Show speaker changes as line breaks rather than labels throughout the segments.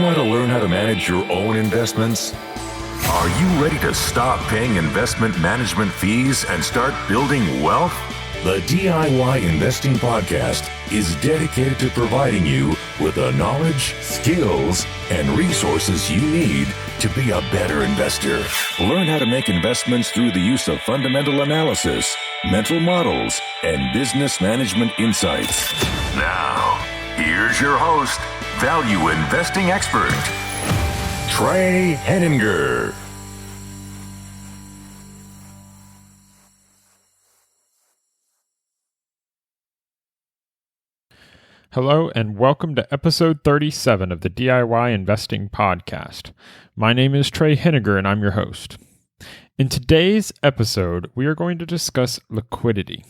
want to learn how to manage your own investments? Are you ready to stop paying investment management fees and start building wealth? The DIY Investing Podcast is dedicated to providing you with the knowledge, skills, and resources you need to be a better investor. Learn how to make investments through the use of fundamental analysis, mental models, and business management insights. Now, here's your host, value investing expert, Trey Henninger.
Hello and welcome to episode 37 of the DIY Investing Podcast. My name is Trey Henninger and I'm your host. In today's episode, we are going to discuss liquidity.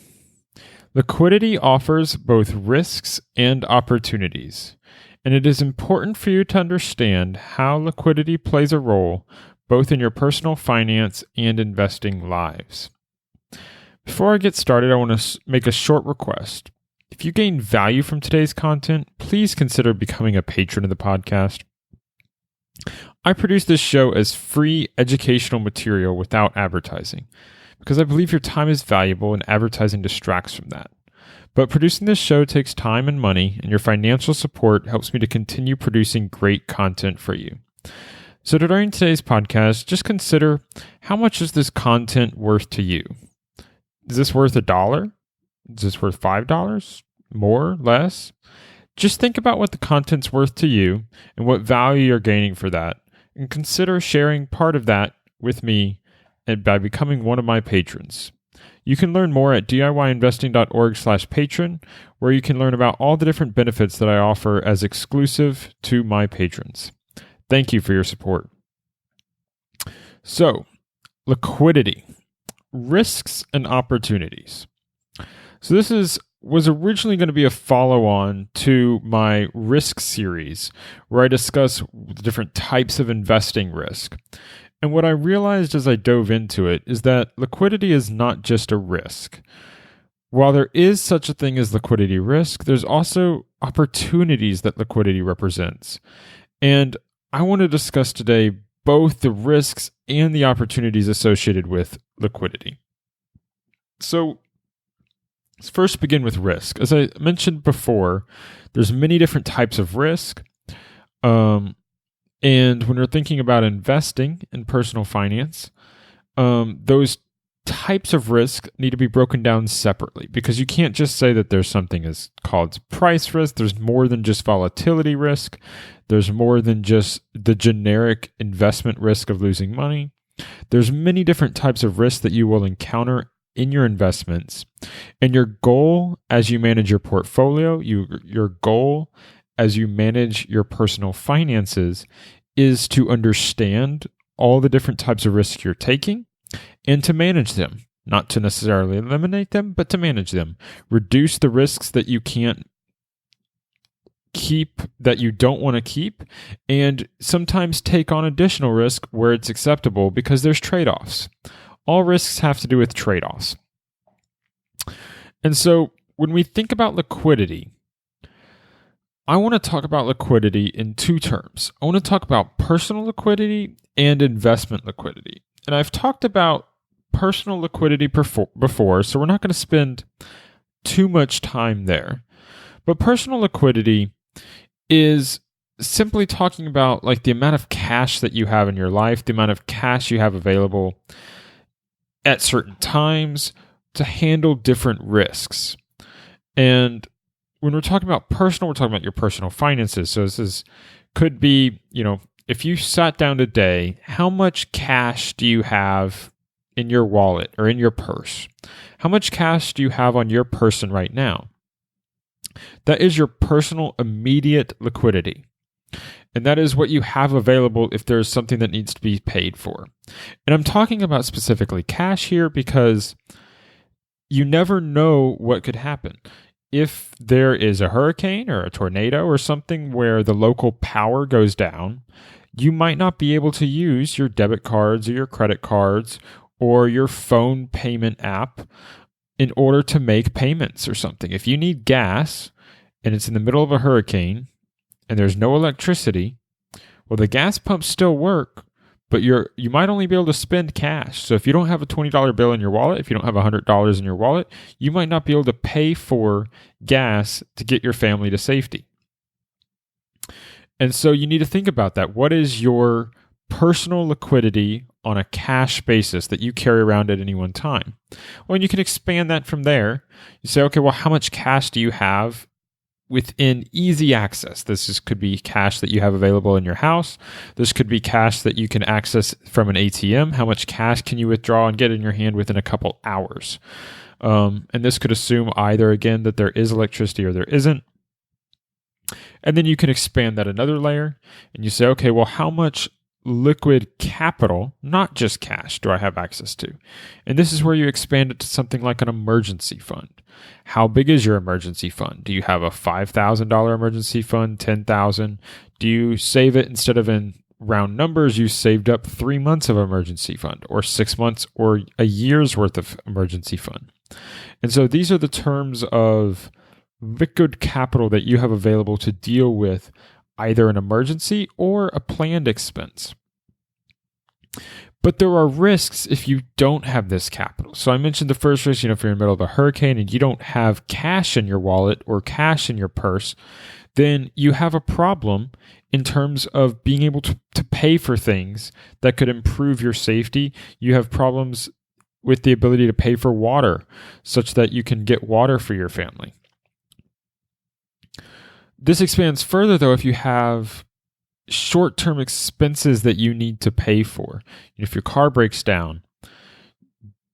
Liquidity offers both risks and opportunities, and it is important for you to understand how liquidity plays a role both in your personal finance and investing lives. Before I get started, I want to make a short request. If you gain value from today's content, please consider becoming a patron of the podcast. I produce this show as free educational material without advertising, because I believe your time is valuable and advertising distracts from that. But producing this show takes time and money, and your financial support helps me to continue producing great content for you. So during today's podcast, just consider, how much is this content worth to you? Is this worth $1? Is this worth $5? More? Less? Just think about what the content's worth to you and what value you're gaining for that, and consider sharing part of that with me and by becoming one of my patrons. You can learn more at diyinvesting.org/patron, where you can learn about all the different benefits that I offer as exclusive to my patrons. Thank you for your support. So, liquidity, risks and opportunities. So this was originally going to be a follow-on to my risk series, where I discuss the different types of investing risk. And what I realized as I dove into it is that liquidity is not just a risk. While there is such a thing as liquidity risk, there's also opportunities that liquidity represents. And I want to discuss today both the risks and the opportunities associated with liquidity. So, let's first begin with risk. As I mentioned before, there's many different types of risk. And when we're thinking about investing in personal finance, those types of risk need to be broken down separately, because you can't just say that there's something as called price risk. There's more than just volatility risk. There's more than just the generic investment risk of losing money. There's many different types of risks that you will encounter in your investments. And your goal as you manage your portfolio, your goal as you manage your personal finances, is to understand all the different types of risks you're taking and to manage them. Not to necessarily eliminate them, but to manage them. Reduce the risks that you can't keep, that you don't want to keep, and sometimes take on additional risk where it's acceptable, because there's trade-offs. All risks have to do with trade-offs. And so when we think about liquidity, I want to talk about liquidity in two terms. I want to talk about personal liquidity and investment liquidity. And I've talked about personal liquidity before, so we're not going to spend too much time there. But personal liquidity is simply talking about like the amount of cash that you have in your life, the amount of cash you have available at certain times to handle different risks. And when we're talking about personal, we're talking about your personal finances. So could be, if you sat down today, how much cash do you have in your wallet or in your purse? How much cash do you have on your person right now? That is your personal immediate liquidity. And that is what you have available if there's something that needs to be paid for. And I'm talking about specifically cash here because you never know what could happen. If there is a hurricane or a tornado or something where the local power goes down, you might not be able to use your debit cards or your credit cards or your phone payment app in order to make payments or something. If you need gas and it's in the middle of a hurricane and there's no electricity, Well, the gas pumps still work, but you might only be able to spend cash. So if you don't have a $20 bill in your wallet, if you don't have $100 in your wallet, you might not be able to pay for gas to get your family to safety. And so you need to think about that. What is your personal liquidity on a cash basis that you carry around at any one time? Well, and you can expand that from there. You say, okay, well, how much cash do you have within easy access? Could be cash that you have available in your house. This could be cash that you can access from an ATM. How much cash can you withdraw and get in your hand within a couple hours? And this could assume either, again, that there is electricity or there isn't. And then you can expand that another layer and you say, okay, well, how much liquid capital, not just cash, do I have access to? And this is where you expand it to something like an emergency fund. How big is your emergency fund? Do you have a $5,000 emergency fund, $10,000? Do you save it instead of in round numbers, you saved up 3 months of emergency fund or 6 months or a year's worth of emergency fund? And so these are the terms of liquid capital that you have available to deal with either an emergency or a planned expense. But there are risks if you don't have this capital. So I mentioned the first risk, if you're in the middle of a hurricane and you don't have cash in your wallet or cash in your purse, then you have a problem in terms of being able to pay for things that could improve your safety. You have problems with the ability to pay for water such that you can get water for your family. This expands further, though, if you have short-term expenses that you need to pay for. If your car breaks down,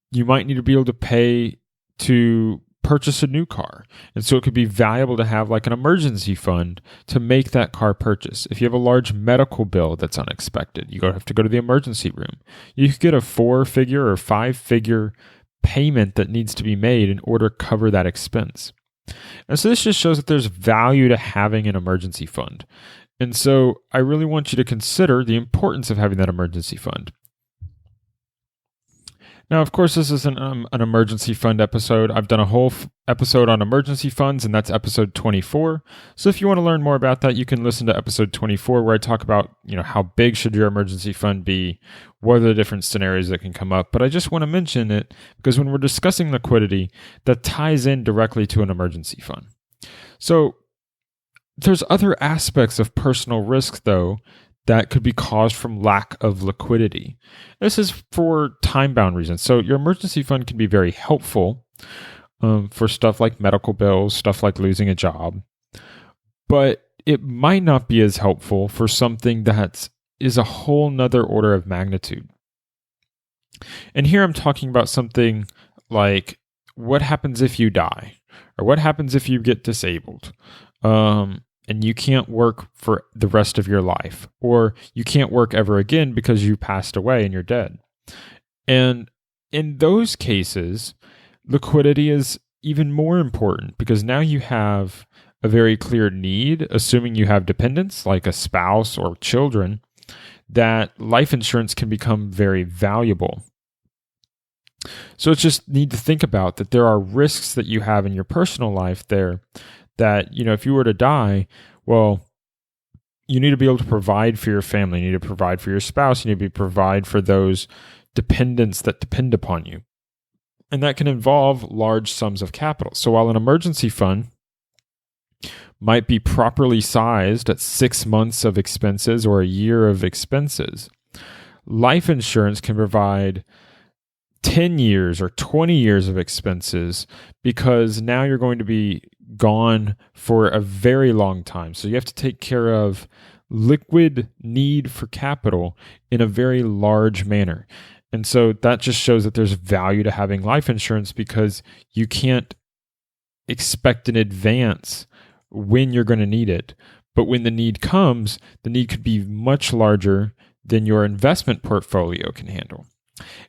you might need to be able to pay to purchase a new car. And so it could be valuable to have like an emergency fund to make that car purchase. If you have a large medical bill that's unexpected, you have to go to the emergency room. You could get a 4-figure or 5-figure payment that needs to be made in order to cover that expense. And so this just shows that there's value to having an emergency fund. And so I really want you to consider the importance of having that emergency fund. Now, of course, this is an emergency fund episode. I've done a whole episode on emergency funds, and that's episode 24. So if you want to learn more about that, you can listen to episode 24, where I talk about, how big should your emergency fund be? What are the different scenarios that can come up? But I just want to mention it because when we're discussing liquidity, that ties in directly to an emergency fund. So there's other aspects of personal risk, though, that could be caused from lack of liquidity. This is for time-bound reasons. So your emergency fund can be very helpful for stuff like medical bills, stuff like losing a job. But it might not be as helpful for something that is a whole nother order of magnitude. And here I'm talking about something like what happens if you die, or what happens if you get disabled, and you can't work for the rest of your life, or you can't work ever again because you passed away and you're dead. And in those cases, liquidity is even more important because now you have a very clear need, assuming you have dependents like a spouse or children, that life insurance can become very valuable. So it's just need to think about that there are risks that you have in your personal life there that, if you were to die, well, you need to be able to provide for your family. You need to provide for your spouse. You need to provide for those dependents that depend upon you. And that can involve large sums of capital. So while an emergency fund might be properly sized at 6 months of expenses or a year of expenses, life insurance can provide 10 years or 20 years of expenses because now you're going to be gone for a very long time. So you have to take care of liquid need for capital in a very large manner. And so that just shows that there's value to having life insurance because you can't expect in advance when you're going to need it. But when the need comes, the need could be much larger than your investment portfolio can handle.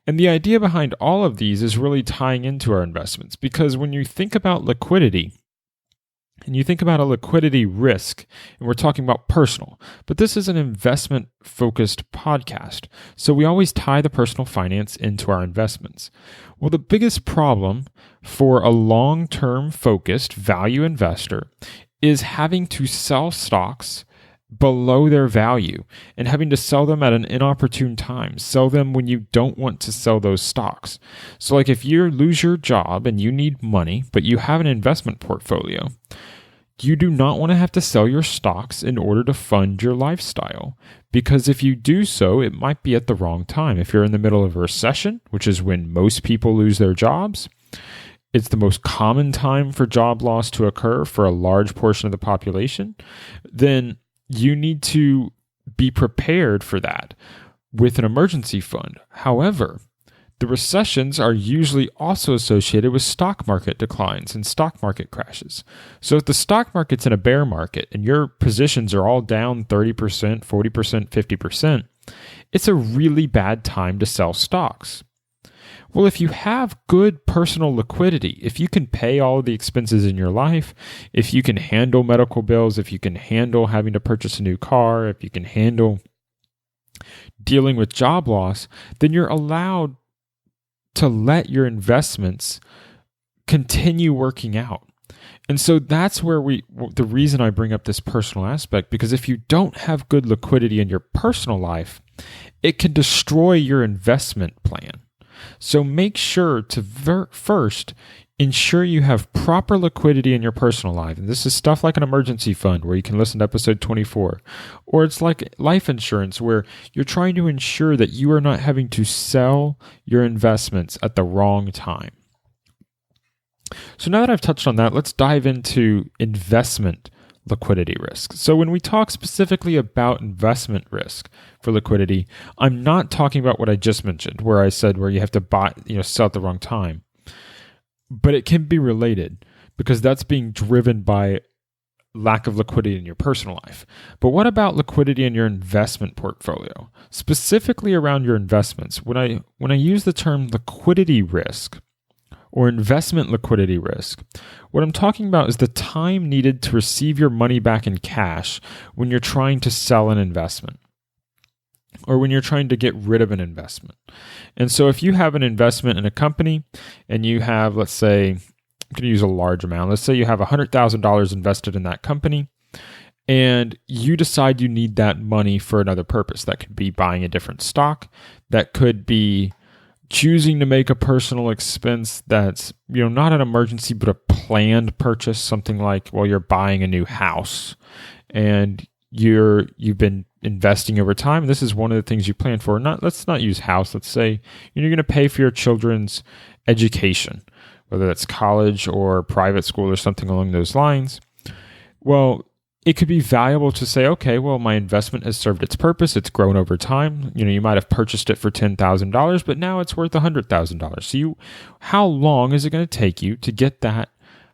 And the idea behind all of these is really tying into our investments, because when you think about liquidity and you think about a liquidity risk, and we're talking about personal, but this is an investment-focused podcast, so we always tie the personal finance into our investments. Well, the biggest problem for a long-term focused value investor is having to sell stocks below their value and having to sell them at an inopportune time, sell them when you don't want to sell those stocks. So like if you lose your job and you need money, but you have an investment portfolio, you do not want to have to sell your stocks in order to fund your lifestyle, because if you do so, it might be at the wrong time. If you're in the middle of a recession, which is when most people lose their jobs, it's the most common time for job loss to occur for a large portion of the population, then you need to be prepared for that with an emergency fund. However, the recessions are usually also associated with stock market declines and stock market crashes. So if the stock market's in a bear market and your positions are all down 30%, 40%, 50%, it's a really bad time to sell stocks. Well, if you have good personal liquidity, if you can pay all of the expenses in your life, if you can handle medical bills, if you can handle having to purchase a new car, if you can handle dealing with job loss, then you're allowed to let your investments continue working out. And so that's where the reason I bring up this personal aspect, because if you don't have good liquidity in your personal life, it can destroy your investment plan. So make sure to first ensure you have proper liquidity in your personal life. And this is stuff like an emergency fund where you can listen to episode 24. Or it's like life insurance where you're trying to ensure that you are not having to sell your investments at the wrong time. So now that I've touched on that, let's dive into investment liquidity risk. So when we talk specifically about investment risk for liquidity, I'm not talking about what I just mentioned, where I said where you have to sell at the wrong time. But it can be related because that's being driven by lack of liquidity in your personal life. But what about liquidity in your investment portfolio? Specifically around your investments, when I use the term liquidity risk or investment liquidity risk, what I'm talking about is the time needed to receive your money back in cash when you're trying to sell an investment or when you're trying to get rid of an investment. And so if you have an investment in a company and you have, let's say, I'm going to use a large amount. Let's say you have $100,000 invested in that company and you decide you need that money for another purpose. That could be buying a different stock. That could be choosing to make a personal expense that's, not an emergency, but a planned purchase, something like, you're buying a new house and you've been investing over time. This is one of the things you plan for. Let's not use house. Let's say you're going to pay for your children's education, whether that's college or private school or something along those lines. Well, it could be valuable to say, okay, my investment has served its purpose. It's grown over time. You might have purchased it for $10,000, but now it's worth $100,000. So how long is it going to take you to get that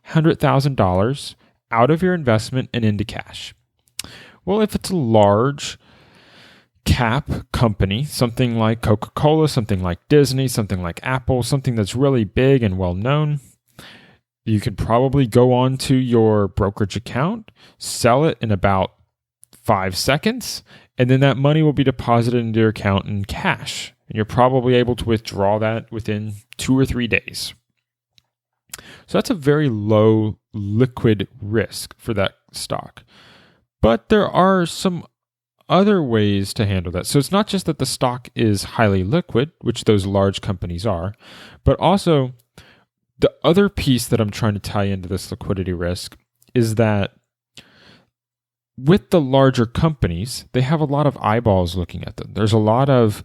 $100,000 out of your investment and into cash? Well, if it's a large cap company, something like Coca-Cola, something like Disney, something like Apple, something that's really big and well known, you could probably go on to your brokerage account, sell it in about 5 seconds, and then that money will be deposited into your account in cash. And you're probably able to withdraw that within 2 or 3 days. So that's a very low liquid risk for that stock. But there are some other ways to handle that. So it's not just that the stock is highly liquid, which those large companies are, but also the other piece that I'm trying to tie into this liquidity risk is that with the larger companies, they have a lot of eyeballs looking at them. There's a lot of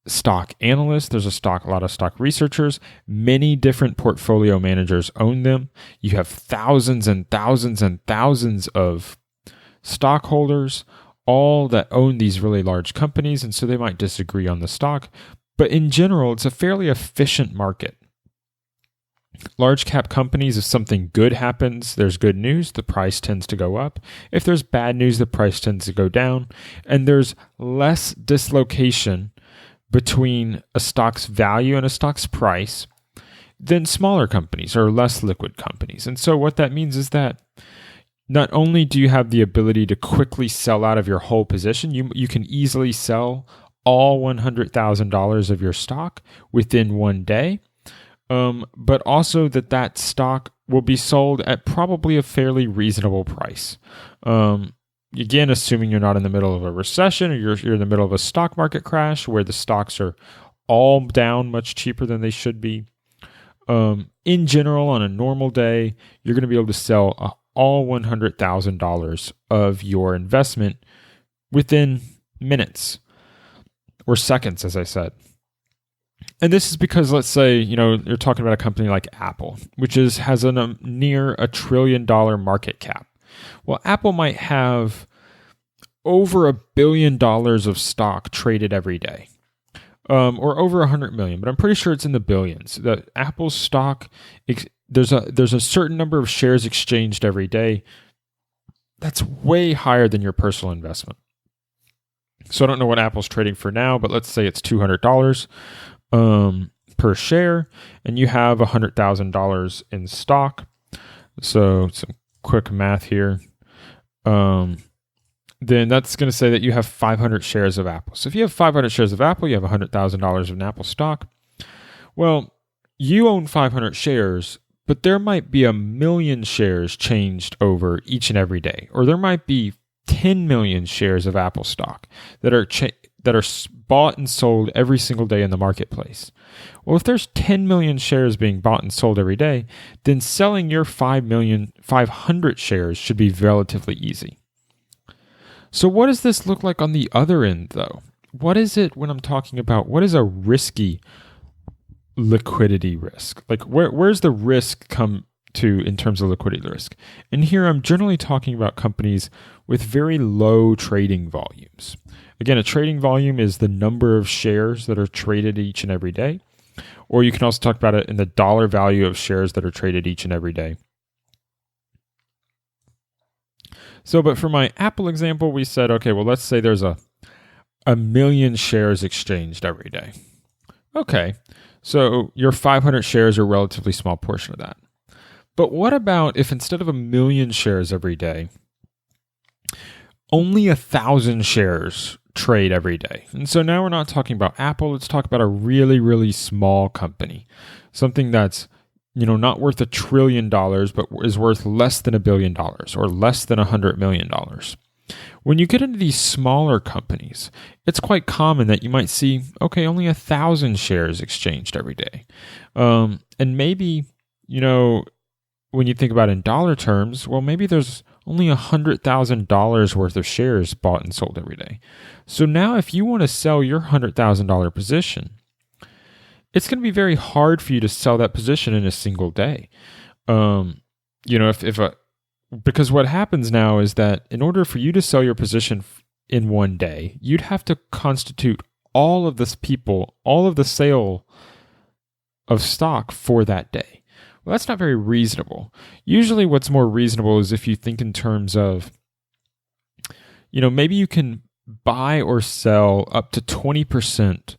stock analysts, there's a lot of stock researchers, many different portfolio managers own them. You have thousands and thousands and thousands of stockholders, all that own these really large companies, and so they might disagree on the stock. But in general, it's a fairly efficient market. Large cap companies, if something good happens, there's good news, the price tends to go up. If there's bad news, the price tends to go down. And there's less dislocation between a stock's value and a stock's price than smaller companies or less liquid companies. And so what that means is that not only do you have the ability to quickly sell out of your whole position, you can easily sell all $100,000 of your stock within one day. But also that stock will be sold at probably a fairly reasonable price. again, assuming you're not in the middle of a recession or you're in the middle of a stock market crash where the stocks are all down much cheaper than they should be. In general, on a normal day, you're going to be able to sell all $100,000 of your investment within minutes or seconds, as I said. And this is because, let's say, you're talking about a company like Apple, which has a near $1 trillion market cap. Well, Apple might have over $1 billion of stock traded every day, or over 100 million, but I'm pretty sure it's in the billions. That Apple's stock, there's a certain number of shares exchanged every day. That's way higher than your personal investment. So I don't know what Apple's trading for now, but let's say it's $200 per share, and you have $100,000 in stock. So some quick math here. Then that's going to say that you have 500 shares of Apple. So if you have 500 shares of Apple, you have $100,000 in Apple stock. Well, you own 500 shares, but there might be 1 million shares changed over each and every day, or there might be 10 million shares of Apple stock that are bought and sold every single day in the marketplace. Well, if there's 10 million shares being bought and sold every day, then selling your 500 shares should be relatively easy. So what does this look like on the other end, though? What is it when I'm talking about what is a risky liquidity risk? Like where's the risk come to in terms of liquidity risk? And here I'm generally talking about companies with very low trading volumes. Again, a trading volume is the number of shares that are traded each and every day. Or you can also talk about it in the dollar value of shares that are traded each and every day. So, but for my Apple example, we said, okay, well, let's say there's a million shares exchanged every day. Okay, so your 500 shares are a relatively small portion of that. But what about if instead of 1 million shares every day, only 1,000 shares trade every day? And so now we're not talking about Apple. Let's talk about a really, really small company, something that's not worth $1 trillion, but is worth less than $1 billion or less than $100 million. When you get into these smaller companies, it's quite common that you might see, okay, only 1,000 shares exchanged every day. And maybe, when you think about it in dollar terms, well, maybe there's only $100,000 worth of shares bought and sold every day. So now if you want to sell your $100,000 position, it's going to be very hard for you to sell that position in a single day. Because what happens now is that in order for you to sell your position in one day, you'd have to constitute all of the sale of stock for that day. Well, that's not very reasonable. Usually what's more reasonable is if you think in terms of, maybe you can buy or sell up to 20%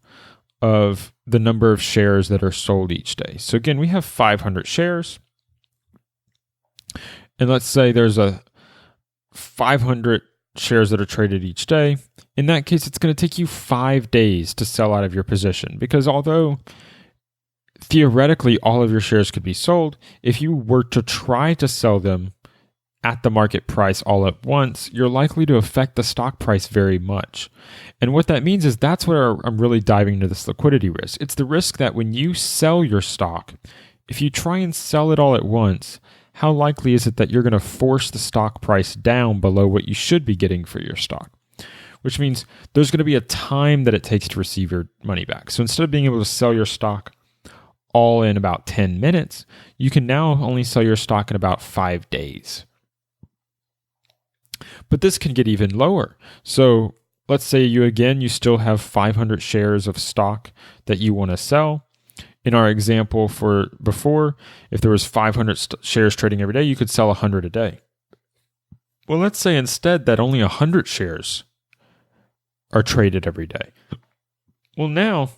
of the number of shares that are sold each day. So again, we have 500 shares. And let's say there's 500 shares that are traded each day. In that case, it's going to take you 5 days to sell out of your position, because although theoretically all of your shares could be sold, if you were to try to sell them at the market price all at once, you're likely to affect the stock price very much. And what that means is that's where I'm really diving into this liquidity risk. It's the risk that when you sell your stock, if you try and sell it all at once, how likely is it that you're going to force the stock price down below what you should be getting for your stock? Which means there's going to be a time that it takes to receive your money back. So instead of being able to sell your stock all in about 10 minutes, you can now only sell your stock in about 5 days. But this can get even lower. So let's say you still have 500 shares of stock that you want to sell. In our example for before, if there was 500 shares trading every day, you could sell 100 a day. Well, let's say instead that only 100 shares are traded every day. Well, now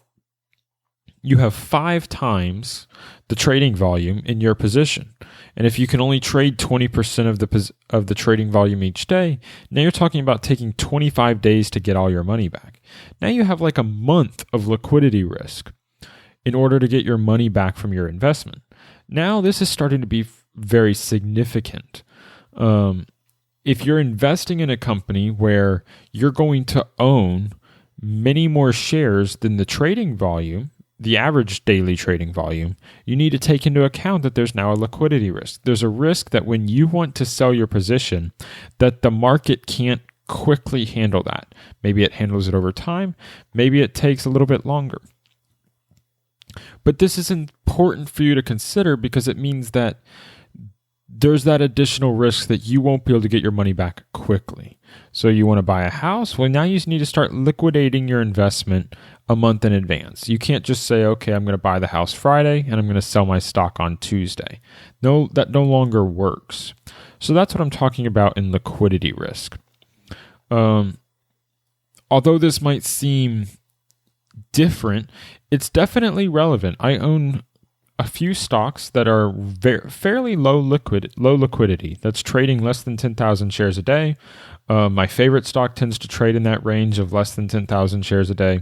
you have 5 times the trading volume in your position. And if you can only trade 20% of the trading volume each day, now you're talking about taking 25 days to get all your money back. Now you have like a month of liquidity risk in order to get your money back from your investment. Now this is starting to be very significant. if you're investing in a company where you're going to own many more shares than the trading volume, the average daily trading volume, you need to take into account that there's now a liquidity risk. There's a risk that when you want to sell your position, that the market can't quickly handle that. Maybe it handles it over time. Maybe it takes a little bit longer. But this is important for you to consider because it means that there's that additional risk that you won't be able to get your money back quickly. So you want to buy a house? Well, now you need to start liquidating your investment a month in advance. You can't just say, okay, I'm going to buy the house Friday and I'm going to sell my stock on Tuesday. No, that no longer works. So that's what I'm talking about in liquidity risk. Although this might seem different, it's definitely relevant. I own a few stocks that are fairly low liquidity. That's trading less than 10,000 shares a day. My favorite stock tends to trade in that range of less than 10,000 shares a day.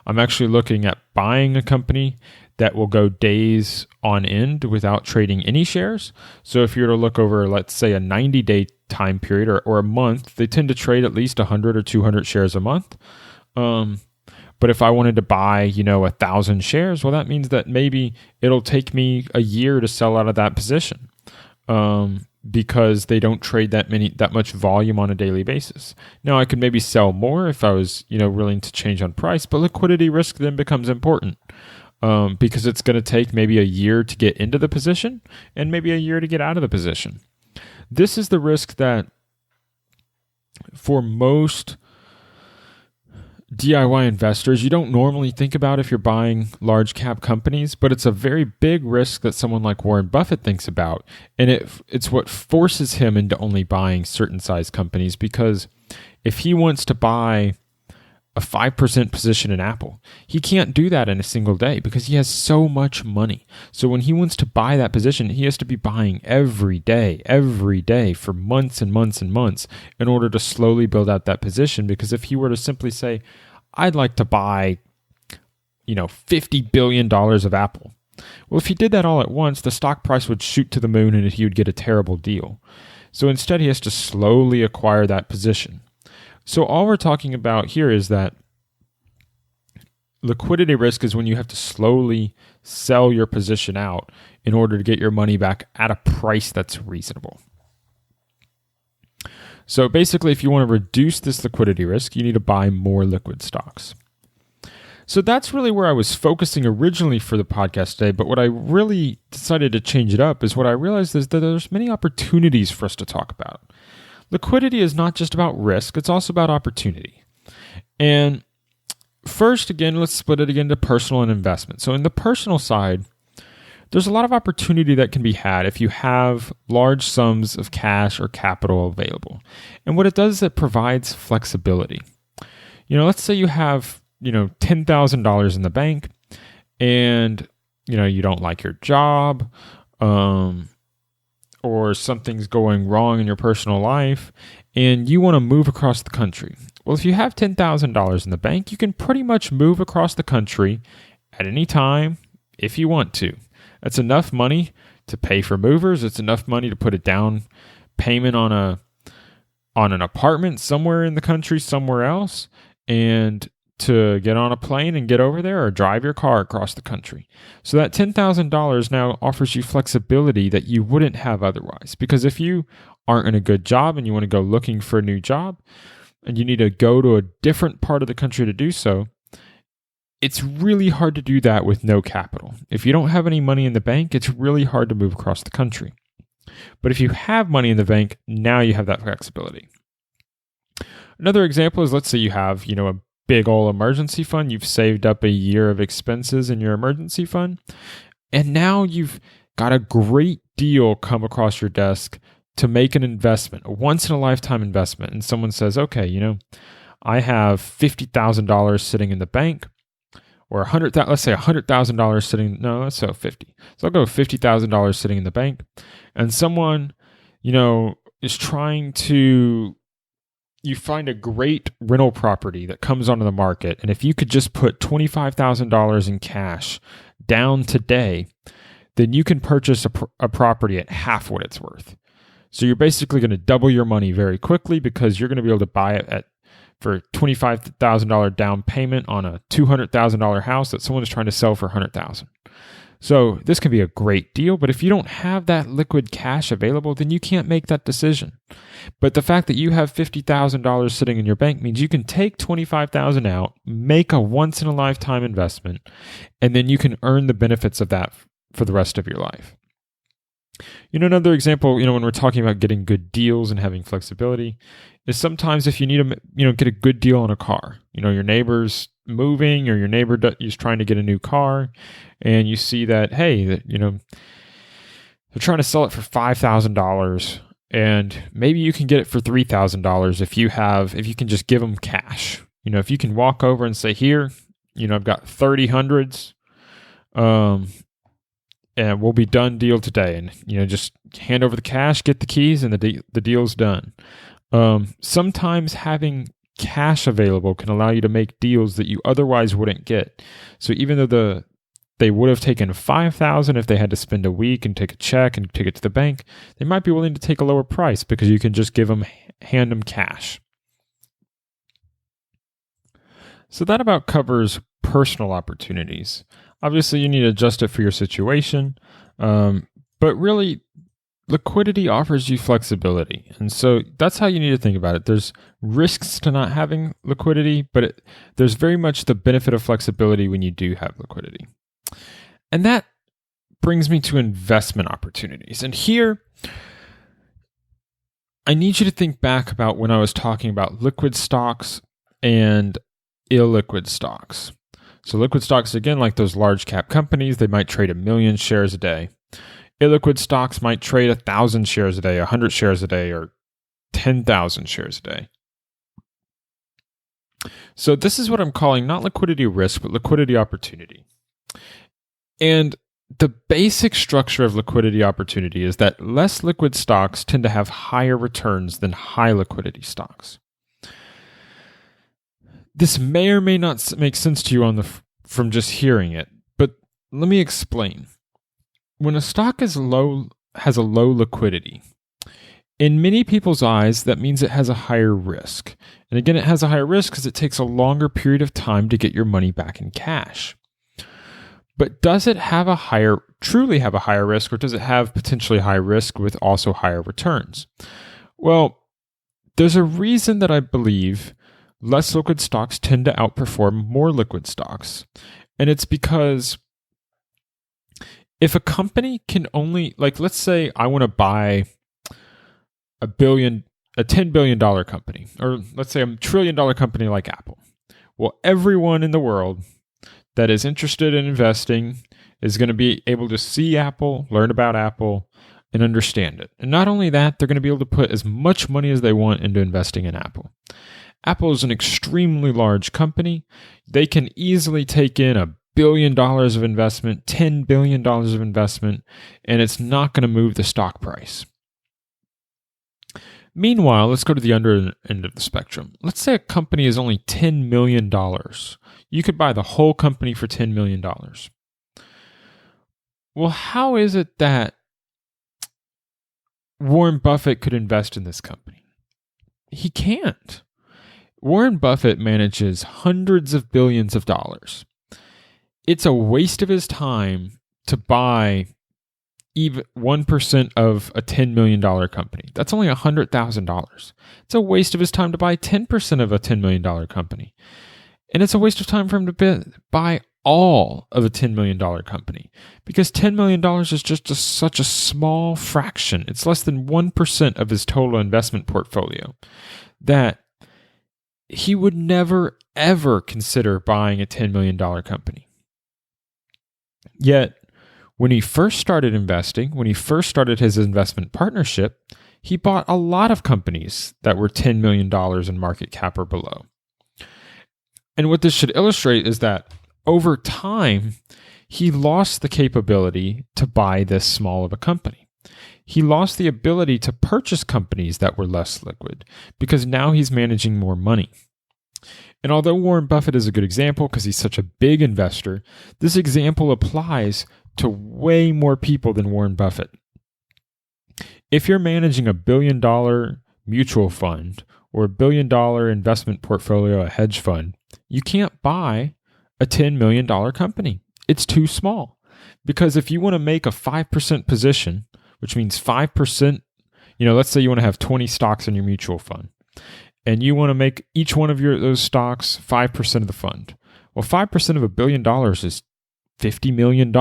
I'm actually looking at buying a company that will go days on end without trading any shares. So if you were to look over, let's say, a 90-day time period or a month, they tend to trade at least 100 or 200 shares a month. But if I wanted to buy, 1,000 shares, well, that means that maybe it'll take me a year to sell out of that position because they don't trade that much volume on a daily basis. Now, I could maybe sell more if I was, willing to change on price, but liquidity risk then becomes important because it's going to take maybe a year to get into the position and maybe a year to get out of the position. This is the risk that for most DIY investors, you don't normally think about if you're buying large cap companies, but it's a very big risk that someone like Warren Buffett thinks about. And it's what forces him into only buying certain size companies, because if he wants to buy a 5% position in Apple, he can't do that in a single day because he has so much money. So when he wants to buy that position, he has to be buying every day for months and months and months in order to slowly build out that position. Because if he were to simply say, I'd like to buy, $50 billion of Apple. Well, if he did that all at once, the stock price would shoot to the moon and he would get a terrible deal. So instead, he has to slowly acquire that position. So all we're talking about here is that liquidity risk is when you have to slowly sell your position out in order to get your money back at a price that's reasonable. So basically, if you want to reduce this liquidity risk, you need to buy more liquid stocks. So that's really where I was focusing originally for the podcast today. But what I really decided to change it up is what I realized is that there's many opportunities for us to talk about. Liquidity is not just about risk, it's also about opportunity. And first, again, let's split it again to personal and investment. So in the personal side, there's a lot of opportunity that can be had if you have large sums of cash or capital available. And what it does is it provides flexibility. Let's say you have, $10,000 in the bank and, you don't like your job, or something's going wrong in your personal life, and you want to move across the country. Well, if you have $10,000 in the bank, you can pretty much move across the country at any time if you want to. That's enough money to pay for movers. It's enough money to put a down payment on an apartment somewhere in the country, somewhere else, and to get on a plane and get over there or drive your car across the country. So that $10,000 now offers you flexibility that you wouldn't have otherwise. Because if you aren't in a good job and you want to go looking for a new job and you need to go to a different part of the country to do so, it's really hard to do that with no capital. If you don't have any money in the bank, it's really hard to move across the country. But if you have money in the bank, now you have that flexibility. Another example is, let's say you have, a big old emergency fund. You've saved up a year of expenses in your emergency fund, and now you've got a great deal come across your desk to make an investment, a once-in-a-lifetime investment. And someone says, okay, I have $50,000 sitting in the bank, or let's say $100,000 sitting, no, let's say 50. So I'll go $50,000 sitting in the bank, and someone, is trying to, you find a great rental property that comes onto the market, and if you could just put $25,000 in cash down today, then you can purchase a property at half what it's worth. So you're basically going to double your money very quickly because you're going to be able to buy it for $25,000 down payment on a $200,000 house that someone is trying to sell for $100,000. So this can be a great deal, but if you don't have that liquid cash available, then you can't make that decision. But the fact that you have $50,000 sitting in your bank means you can take $25,000 out, make a once-in-a-lifetime investment, and then you can earn the benefits of that for the rest of your life. Another example, when we're talking about getting good deals and having flexibility, is sometimes if you need to, get a good deal on a car. Your neighbor's moving, or your neighbor is trying to get a new car, and you see that, hey, they're trying to sell it for $5,000, and maybe you can get it for $3,000 if you can just give them cash. If you can walk over and say, here, I've got 30 hundreds, and we'll be done deal today, and just hand over the cash, get the keys, and the deal's done. Sometimes having cash available can allow you to make deals that you otherwise wouldn't get. So even though they would have taken $5,000 if they had to spend a week and take a check and take it to the bank, they might be willing to take a lower price because you can just hand them cash. So that about covers personal opportunities. Obviously, you need to adjust it for your situation, but really, liquidity offers you flexibility. And so that's how you need to think about it. There's risks to not having liquidity, but there's very much the benefit of flexibility when you do have liquidity. And that brings me to investment opportunities. And here, I need you to think back about when I was talking about liquid stocks and illiquid stocks. So liquid stocks, again, like those large cap companies, they might trade 1 million shares a day. Illiquid stocks might trade 1,000 shares a day, 100 shares a day, or 10,000 shares a day. So this is what I'm calling not liquidity risk, but liquidity opportunity. And the basic structure of liquidity opportunity is that less liquid stocks tend to have higher returns than high liquidity stocks. This may or may not make sense to you from just hearing it, but let me explain. When a stock has a low liquidity, in many people's eyes, that means it has a higher risk. And again, it has a higher risk because it takes a longer period of time to get your money back in cash. But does it truly have a higher risk, or does it have potentially high risk with also higher returns? Well, there's a reason that I believe less liquid stocks tend to outperform more liquid stocks. And it's because if a company can only, let's say I want to buy a $10 billion company, or let's say a $1 trillion company like Apple. Well, everyone in the world that is interested in investing is going to be able to see Apple, learn about Apple, and understand it. And not only that, they're going to be able to put as much money as they want into investing in Apple. Apple is an extremely large company. They can easily take in $1 billion of investment, $10 billion of investment, and it's not going to move the stock price. Meanwhile, let's go to the under end of the spectrum. Let's say a company is only $10 million. You could buy the whole company for $10 million. Well, how is it that Warren Buffett could invest in this company? He can't. Warren Buffett manages hundreds of billions of dollars. It's a waste of his time to buy even 1% of a $10 million company. That's only $100,000. It's a waste of his time to buy 10% of a $10 million company. And it's a waste of time for him to buy all of a $10 million company, because $10 million is just such a small fraction. It's less than 1% of his total investment portfolio that he would never, ever consider buying a $10 million company. Yet, when he first started investing, when he first started his investment partnership, he bought a lot of companies that were $10 million in market cap or below. And what this should illustrate is that over time, he lost the capability to buy this small of a company. He lost the ability to purchase companies that were less liquid because now he's managing more money. And although Warren Buffett is a good example because he's such a big investor, this example applies to way more people than Warren Buffett. if you're managing $1 billion mutual fund or $1 billion investment portfolio, a hedge fund, you can't buy a $10 million company. It's too small. Because if you want to make a 5% position, which means 5%, let's say you want to have 20 stocks in your mutual fund, and you want to make each one of those stocks 5% of the fund. Well, 5% of $1 billion is $50 million.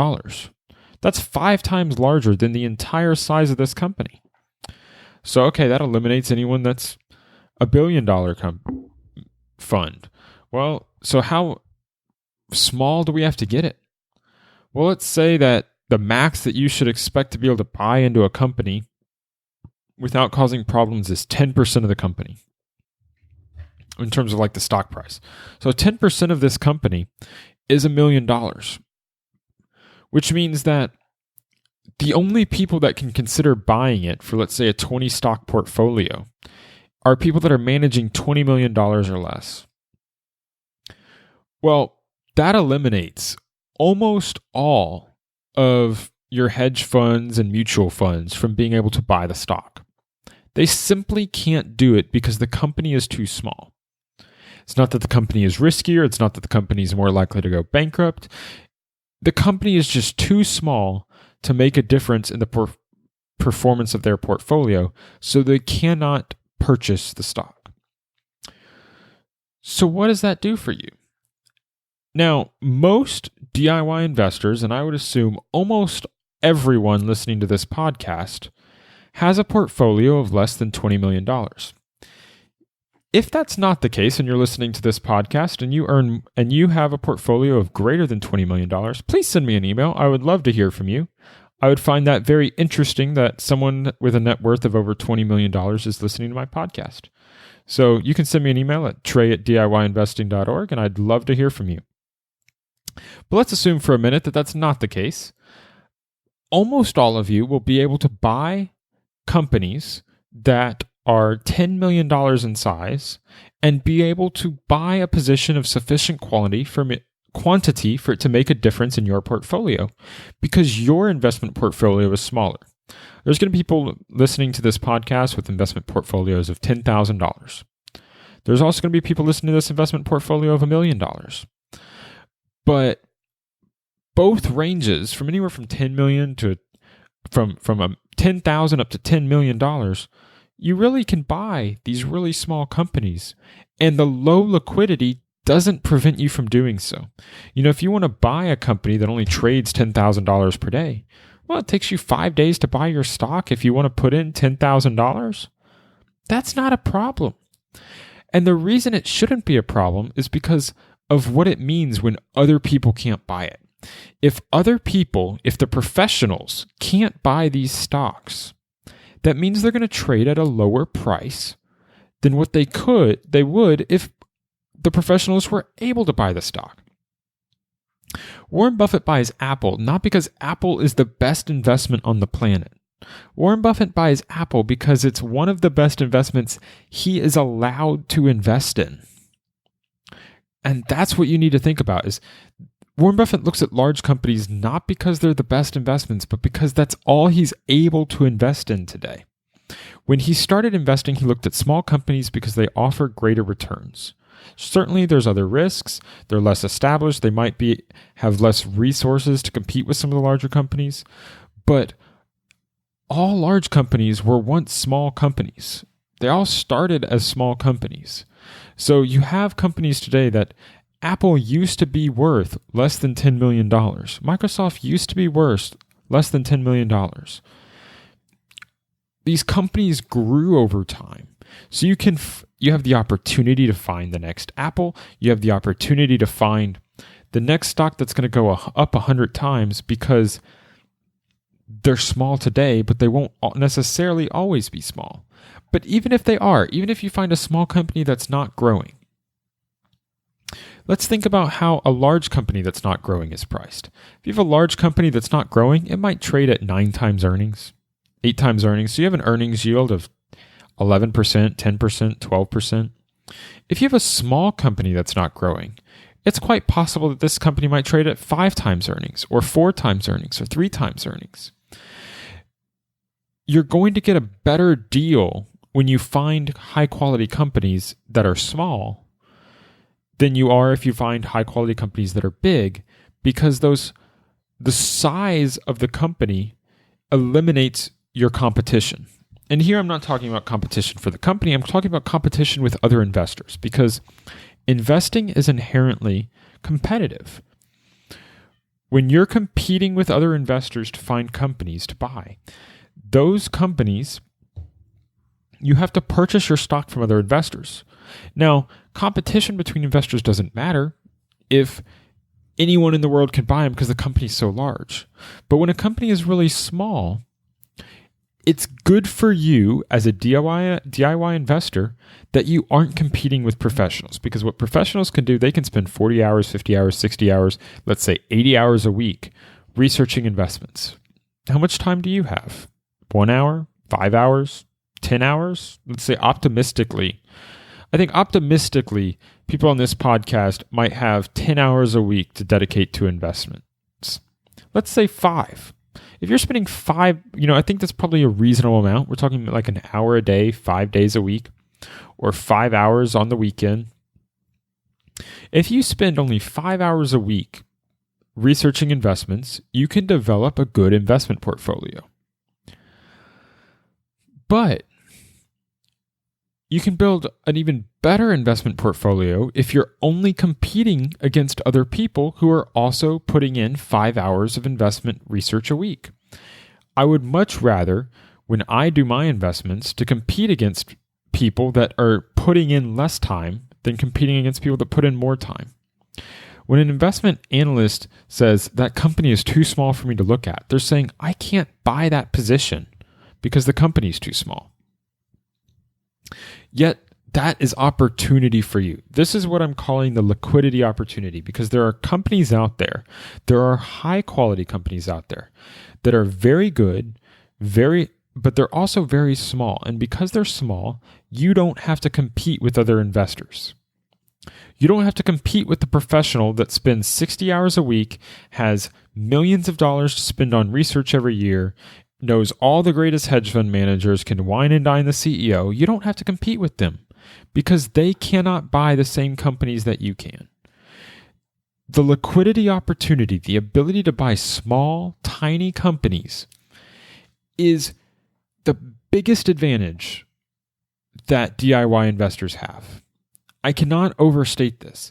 That's 5 times larger than the entire size of this company. So, okay, that eliminates anyone that's $1 billion fund. Well, so how small do we have to get it? Well, let's say that the max that you should expect to be able to buy into a company without causing problems is 10% of the company in terms of like the stock price. So 10% of this company is $1 million, which means that the only people that can consider buying it for, let's say, a 20 stock portfolio are people that are managing $20 million or less. Well, that eliminates almost all of your hedge funds and mutual funds from being able to buy the stock. They simply can't do it because the company is too small. It's not that the company is riskier. It's not that the company is more likely to go bankrupt. The company is just too small to make a difference in the performance of their portfolio, so they cannot purchase the stock. So what does that do for you? Now, most DIY investors, and I would assume almost everyone listening to this podcast, has a portfolio of less than $20 million. If that's not the case and you're listening to this podcast and you have a portfolio of greater than $20 million, please send me an email. I would love to hear from you. I would find that very interesting that someone with a net worth of over $20 million is listening to my podcast. So you can send me an email at trey@diyinvesting.org, and I'd love to hear from you. But let's assume for a minute that that's not the case. Almost all of you will be able to buy companies that are $10 million in size and be able to buy a position of sufficient quantity for it to make a difference in your portfolio because your investment portfolio is smaller. There's going to be people listening to this podcast with investment portfolios of $10,000. There's also going to be people listening to this investment portfolio of $1 million. But both ranges from anywhere from 10 million to from 10,000 up to $10 million, you really can buy these really small companies, and the low liquidity doesn't prevent you from doing so. If you want to buy a company that only trades $10,000 per day, well, it takes you 5 days to buy your stock. If you want to put in $10,000, that's not a problem. And the reason it shouldn't be a problem is because of what it means when other people can't buy it. If the professionals can't buy these stocks, that means they're going to trade at a lower price than what they would if the professionals were able to buy the stock. Warren Buffett buys Apple not because Apple is the best investment on the planet. Warren Buffett buys Apple because it's one of the best investments he is allowed to invest in. And that's what you need to think about is Warren Buffett looks at large companies not because they're the best investments, but because that's all he's able to invest in today. When he started investing, he looked at small companies because they offer greater returns. Certainly, there's other risks. They're less established. They might have less resources to compete with some of the larger companies. But all large companies were once small companies. They all started as small companies. So you have companies today that Apple used to be worth less than $10 million. Microsoft used to be worth less than $10 million. These companies grew over time. So you have the opportunity to find the next Apple. You have the opportunity to find the next stock that's going to go up 100 times because they're small today, but they won't necessarily always be small. But even if they are, even if you find a small company that's not growing, let's think about how a large company that's not growing is priced. If you have a large company that's not growing, it might trade at 9 times earnings, 8 times earnings. So you have an earnings yield of 11%, 10%, 12%. If you have a small company that's not growing, it's quite possible that this company might trade at 5 times earnings or 4 times earnings or 3 times earnings. you're going to get a better deal when you find high quality companies that are small than you are if you find high quality companies that are big, because the size of the company eliminates your competition. And here I'm not talking about competition for the company, I'm talking about competition with other investors, because investing is inherently competitive. When you're competing with other investors to find companies to buy, those companies, you have to purchase your stock from other investors. Now, competition between investors doesn't matter if anyone in the world can buy them because the company's so large. But when a company is really small, it's good for you as a DIY investor that you aren't competing with professionals, because what professionals can do, they can spend 40 hours, 50 hours, 60 hours, let's say 80 hours a week researching investments. How much time do you have? 1 hour, 5 hours, 10 hours? Let's say optimistically. I think optimistically, people on this podcast might have 10 hours a week to dedicate to investments. Let's say 5. If you're spending 5, I think that's probably a reasonable amount. We're talking like an hour a day, 5 days a week, or 5 hours on the weekend. If you spend only 5 hours a week researching investments, you can develop a good investment portfolio. But you can build an even better investment portfolio if you're only competing against other people who are also putting in 5 hours of investment research a week. I would much rather, when I do my investments, to compete against people that are putting in less time than competing against people that put in more time. When an investment analyst says that company is too small for me to look at, they're saying, I can't buy that position because the company is too small. Yet, that is opportunity for you. This is what I'm calling the liquidity opportunity, because there are companies out there, there are high quality companies out there that are very good, but they're also very small. And because they're small, you don't have to compete with other investors. You don't have to compete with the professional that spends 60 hours a week, has millions of dollars to spend on research every year, knows all the greatest hedge fund managers, can wine and dine the CEO. You don't have to compete with them because they cannot buy the same companies that you can. The liquidity opportunity, the ability to buy small, tiny companies, is the biggest advantage that DIY investors have. I cannot overstate this.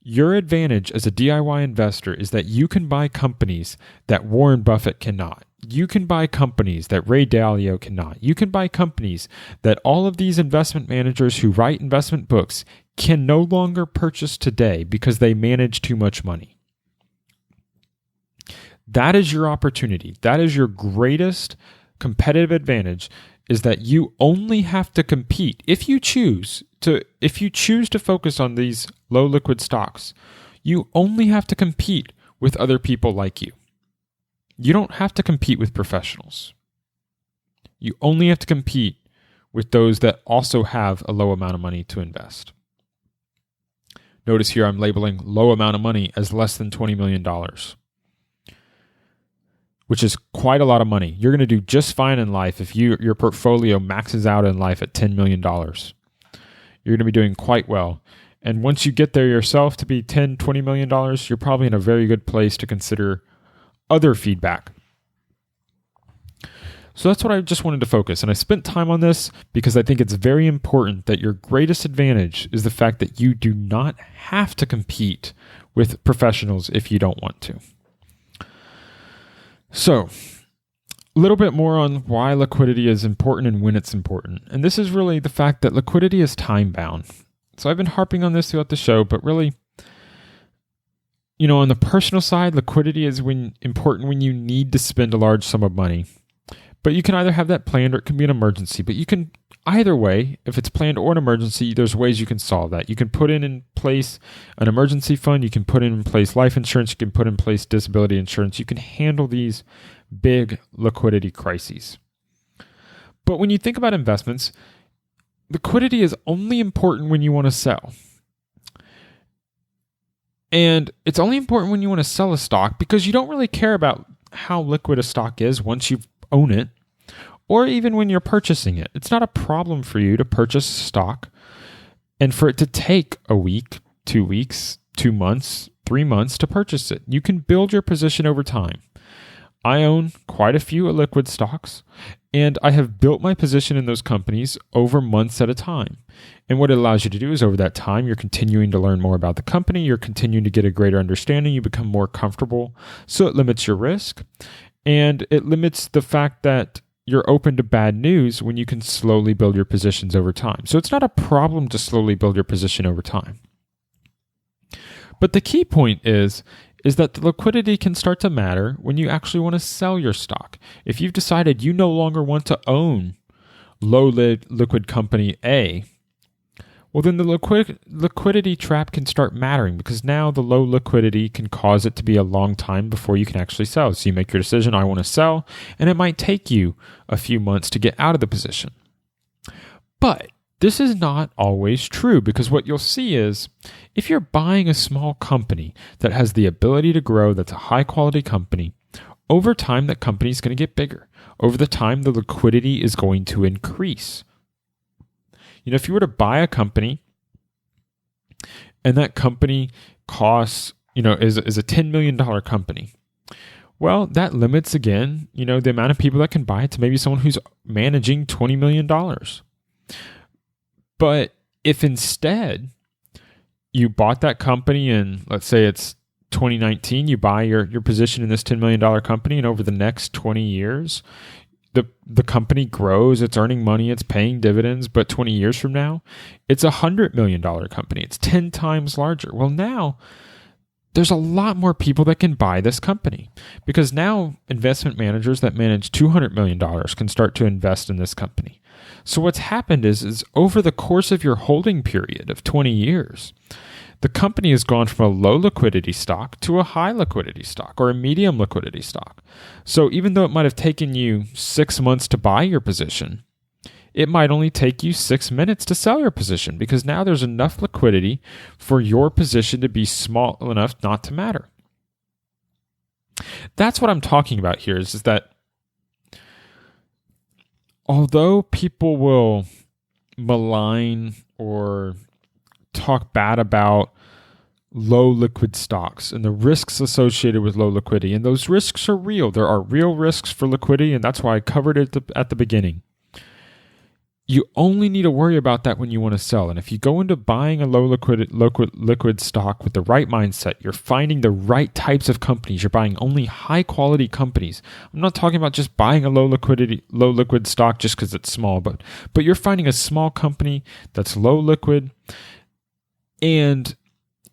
Your advantage as a DIY investor is that you can buy companies that Warren Buffett cannot. You can buy companies that Ray Dalio cannot. You can buy companies that all of these investment managers who write investment books can no longer purchase today because they manage too much money. That is your opportunity. That is your greatest competitive advantage, is that you only have to compete. If you choose to focus on these low liquid stocks, you only have to compete with other people like you. You don't have to compete with professionals. You only have to compete with those that also have a low amount of money to invest. Notice here I'm labeling low amount of money as less than $20 million, which is quite a lot of money. You're going to do just fine in life if your portfolio maxes out in life at $10 million. You're going to be doing quite well. And once you get there yourself to be $10, $20 million, you're probably in a very good place to consider other feedback. So that's what I just wanted to focus. And I spent time on this because I think it's very important that your greatest advantage is the fact that you do not have to compete with professionals if you don't want to. So, a little bit more on why liquidity is important and when it's important. And this is really the fact that liquidity is time-bound. So I've been harping on this throughout the show, but really, on the personal side, liquidity is important when you need to spend a large sum of money. But you can either have that planned or it can be an emergency. But you can, either way, if it's planned or an emergency, there's ways you can solve that. You can put in place an emergency fund. You can put in place life insurance. You can put in place disability insurance. You can handle these big liquidity crises. But when you think about investments, liquidity is only important when you want to sell. And it's only important when you want to sell a stock because you don't really care about how liquid a stock is once you own it, or even when you're purchasing it. It's not a problem for you to purchase stock and for it to take a week, 2 weeks, 2 months, 3 months to purchase it. You can build your position over time. I own quite a few illiquid stocks, and I have built my position in those companies over months at a time. And what it allows you to do is over that time, you're continuing to learn more about the company, you're continuing to get a greater understanding, you become more comfortable. So it limits your risk, and it limits the fact that you're open to bad news when you can slowly build your positions over time. So it's not a problem to slowly build your position over time. But the key point is that the liquidity can start to matter when you actually want to sell your stock. If you've decided you no longer want to own low liquid company A, well, then the liquidity trap can start mattering, because now the low liquidity can cause it to be a long time before you can actually sell. So you make your decision, I want to sell, and it might take you a few months to get out of the position. But this is not always true, because what you'll see is if you're buying a small company that has the ability to grow, that's a high quality company, over time that company is going to get bigger. Over the time, the liquidity is going to increase. You know, if you were to buy a company and that company costs, is a $10 million company, well, that limits again, the amount of people that can buy it to maybe someone who's managing $20 million. But if instead you bought that company in, let's say it's 2019, you buy your position in this $10 million company, and over the next 20 years, the company grows, it's earning money, it's paying dividends, but 20 years from now, it's a $100 million company. It's 10 times larger. Well, now there's a lot more people that can buy this company, because now investment managers that manage $200 million can start to invest in this company. So what's happened is over the course of your holding period of 20 years, the company has gone from a low liquidity stock to a high liquidity stock or a medium liquidity stock. So even though it might have taken you 6 months to buy your position, it might only take you 6 minutes to sell your position, because now there's enough liquidity for your position to be small enough not to matter. That's what I'm talking about here, is that although people will malign or talk bad about low liquid stocks and the risks associated with low liquidity, and those risks are real. There are real risks for liquidity, and that's why I covered it at the beginning. You only need to worry about that when you want to sell. And if you go into buying a low liquid stock with the right mindset, you're finding the right types of companies. You're buying only high quality companies. I'm not talking about just buying a low liquid stock just because it's small, but you're finding a small company that's low liquid, and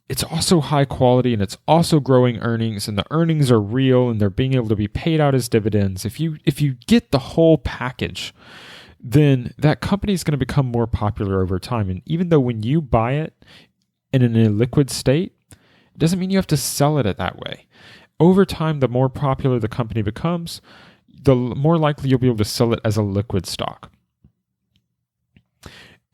it's also high quality, and it's also growing earnings, and the earnings are real, and they're being able to be paid out as dividends. If you get the whole package, then that company is going to become more popular over time. And even though when you buy it in an illiquid state, it doesn't mean you have to sell it that way. Over time, the more popular the company becomes, the more likely you'll be able to sell it as a liquid stock.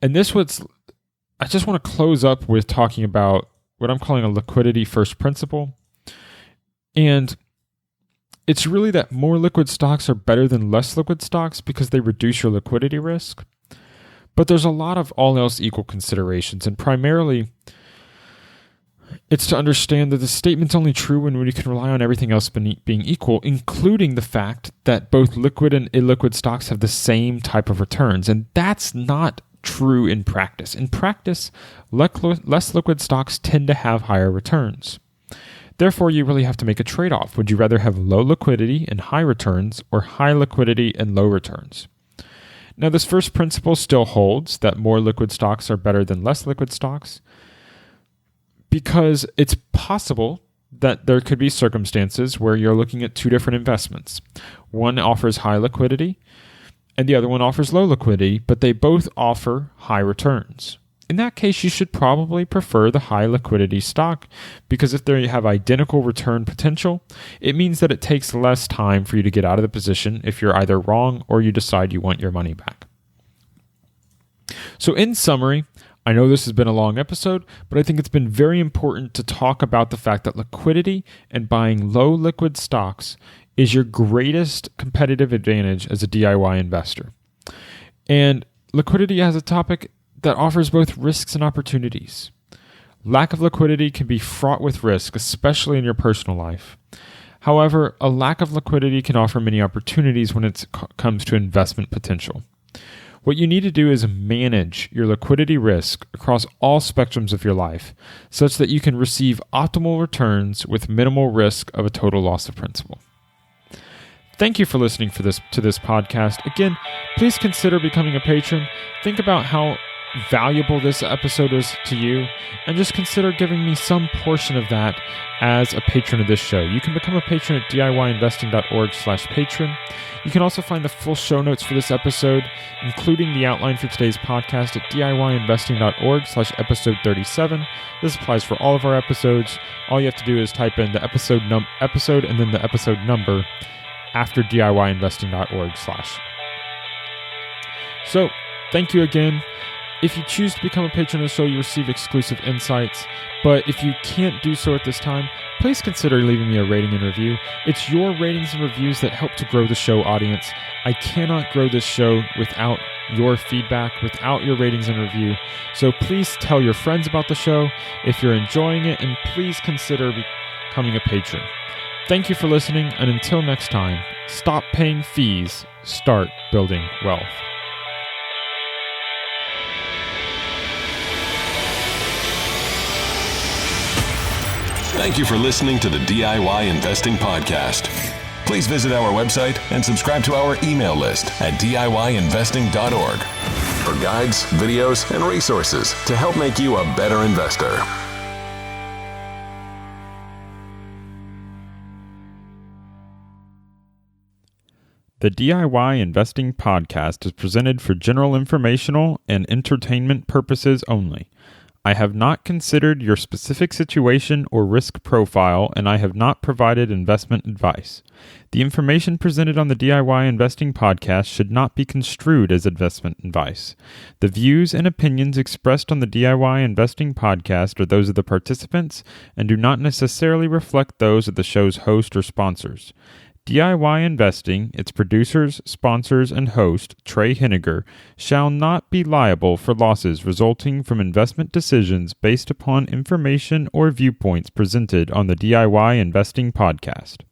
And I just want to close up with talking about what I'm calling a liquidity first principle. And it's really that more liquid stocks are better than less liquid stocks because they reduce your liquidity risk. But there's a lot of all else equal considerations, and primarily it's to understand that the statement's only true when we can rely on everything else being equal, including the fact that both liquid and illiquid stocks have the same type of returns, and that's not true in practice. In practice, less liquid stocks tend to have higher returns. Therefore, you really have to make a trade-off. Would you rather have low liquidity and high returns, or high liquidity and low returns? Now, this first principle still holds that more liquid stocks are better than less liquid stocks, because it's possible that there could be circumstances where you're looking at two different investments. One offers high liquidity, and the other one offers low liquidity, but they both offer high returns. In that case, you should probably prefer the high liquidity stock, because if they have identical return potential, it means that it takes less time for you to get out of the position if you're either wrong or you decide you want your money back. So in summary, I know this has been a long episode, but I think it's been very important to talk about the fact that liquidity and buying low liquid stocks is your greatest competitive advantage as a DIY investor. And liquidity as a topic that offers both risks and opportunities. Lack of liquidity can be fraught with risk, especially in your personal life. However, a lack of liquidity can offer many opportunities when it comes to investment potential. What you need to do is manage your liquidity risk across all spectrums of your life, such that you can receive optimal returns with minimal risk of a total loss of principal. Thank you for listening to this podcast. Again, please consider becoming a patron. Think about how valuable this episode is to you, and just consider giving me some portion of that as a patron of this show. You can become a patron at DIYinvesting.org/patron. You can also find the full show notes for this episode, including the outline for today's podcast, at DIYinvesting.org/episode 37. This applies for all of our episodes. All you have to do is type in the episode and then the episode number after DIYinvesting.org/. So, thank you again. If you choose to become a patron of the show, you receive exclusive insights. But if you can't do so at this time, please consider leaving me a rating and review. It's your ratings and reviews that help to grow the show audience. I cannot grow this show without your feedback, without your ratings and review. So please tell your friends about the show if you're enjoying it, and please consider becoming a patron. Thank you for listening, and until next time, stop paying fees, start building wealth.
Thank you for listening to the DIY Investing Podcast. Please visit our website and subscribe to our email list at DIYinvesting.org for guides, videos, and resources to help make you a better investor.
The DIY Investing Podcast is presented for general informational and entertainment purposes only. I have not considered your specific situation or risk profile, and I have not provided investment advice. The information presented on the DIY Investing Podcast should not be construed as investment advice. The views and opinions expressed on the DIY Investing Podcast are those of the participants and do not necessarily reflect those of the show's host or sponsors. DIY Investing, its producers, sponsors, and host, Trey Henniger, shall not be liable for losses resulting from investment decisions based upon information or viewpoints presented on the DIY Investing Podcast.